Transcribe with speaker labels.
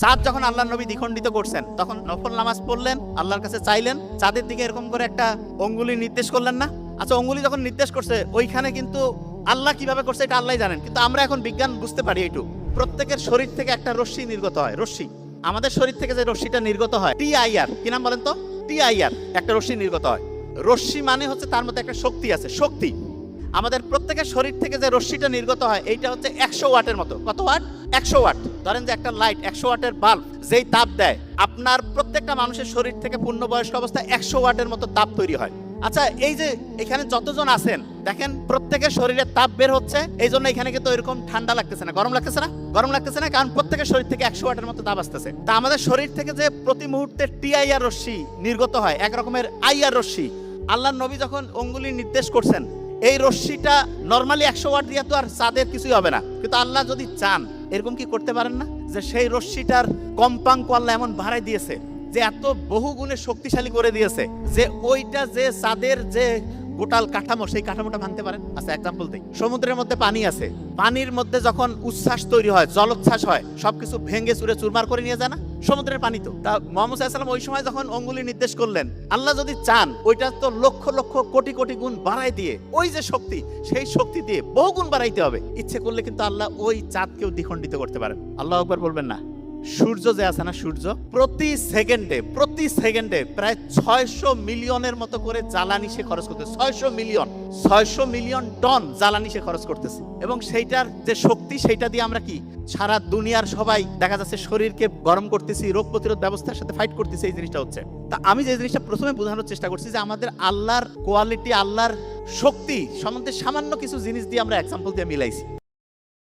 Speaker 1: চাঁদ যখন আল্লাহর নবী দ্বিখণ্ডিত করছেন তখন নফল নামাজ পড়লেন, আল্লাহর কাছে চাইলেন, চাঁদের দিকে এরকম করে একটা অঙ্গুলি নির্দেশ করলেন না? আচ্ছা, অঙ্গুলি যখন নির্দেশ করছে ওইখানে কিন্তু আল্লাহ কিভাবে করছে এটা আল্লাহই জানেন, কিন্তু আমরা এখন বিজ্ঞান বুঝতে পারি এইটুকু, প্রত্যেকের শরীর থেকে একটা রশ্মি নির্গত হয়। রশ্মি, আমাদের শরীর থেকে যে রশ্মিটা নির্গত হয় TIR, কি নাম বলেন তো? TIR, একটা রশ্মি নির্গত হয়। রশ্মি মানে হচ্ছে তার মধ্যে একটা শক্তি আছে, শক্তি। আমাদের প্রত্যেকের শরীর থেকে যে রশ্মিটা নির্গত হয় এইটা হচ্ছে 100 ওয়াটের মতো। কত ওয়াট? 100 ওয়াট। ধরেন যে একটা লাইট 100 ওয়াটের বাল্ব যেই তাপ দেয়, আপনার প্রত্যেকটা মানুষের শরীর থেকে পূর্ণবয়স্ক অবস্থায় 100 ওয়াটের মতো তাপ তৈরি হয়। আচ্ছা, এই যে এখানে যতজন আছেন দেখেন প্রত্যেকের শরীরে তাপ বের হচ্ছে, এই জন্য এখানে কিন্তু এরকম ঠান্ডা লাগতেছে না, গরম লাগতেছে না? গরম লাগতেছে না, কারণ প্রত্যেকের শরীর থেকে 100 ওয়াটের মতো তাপ আসতেছে। তা আমাদের শরীর থেকে যে প্রতি মুহূর্তে TIR রশ্মি নির্গত হয়, এক রকমের IR রশ্মি, আল্লাহর নবী যখন অঙ্গুলি নির্দেশ করছেন, এই রশ্মিটা নরমালি 100 ওয়াট দিয়ে তো আর চাঁদের কিছুই হবে না, কিন্তু আল্লাহ যদি চান এরকম কি করতে পারেন না যে সেই রশ্মিটার কম্পাঙ্ক আল্লাহ এমন বাড়াই দিয়েছে যে এত বহু গুণে শক্তিশালী করে দিয়েছে যে ওইটা যে চাঁদের যে গোটাল কাঠামো সেই কাঠামোটা ভাঙতে পারেন। আচ্ছা, এক্সাম্পল দিই, সমুদ্রের মধ্যে পানি আছে, পানির মধ্যে যখন উচ্ছ্বাস তৈরি হয়, জলোচ্ছ্বাস হয়, সবকিছু ভেঙে চুরে চুরমার করে নিয়ে যায় না সমুদ্রের পানি? তো তা মুহাম্মদ সাল্লাল্লাহু আলাইহি ওয়াসাল্লাম ওই সময় যখন অঙ্গুলি নির্দেশ করলেন, আল্লাহ যদি চান ওইটা তো লক্ষ লক্ষ কোটি কোটি গুণ বাড়াই দিয়ে, ওই যে শক্তি সেই শক্তি দিয়ে বহু গুণ বাড়াইতে হবে। ইচ্ছে করলে কিন্তু আল্লাহ ওই চাঁদকেও দ্বিখণ্ডিত করতে পারেন। আল্লাহু আকবার বলবেন না? সূর্য যে আছে না, সূর্য প্রতি সেকেন্ডে প্রায় 600 মিলিয়নের মতো করে জ্বালানি সে খরচ করতেছে। 600 মিলিয়ন টন জ্বালানি সে খরচ করতেছে, এবং সেইটার যে শক্তি সেইটা দিয়ে আমরা কি সারা দুনিয়ার সবাই দেখা যাচ্ছে শরীরকে গরম করতেছি, রোগ প্রতিরোধ ব্যবস্থার সাথে ফাইট করতেছি। এই জিনিসটা হচ্ছে, তা আমি যে জিনিসটা প্রথমে বোঝানোর চেষ্টা করছি যে আমাদের আল্লাহর কোয়ালিটি, আল্লাহর শক্তি সম্বন্ধে সামান্য কিছু জিনিস দিয়ে আমরা এক্সাম্পল দিয়ে মিলাইছি।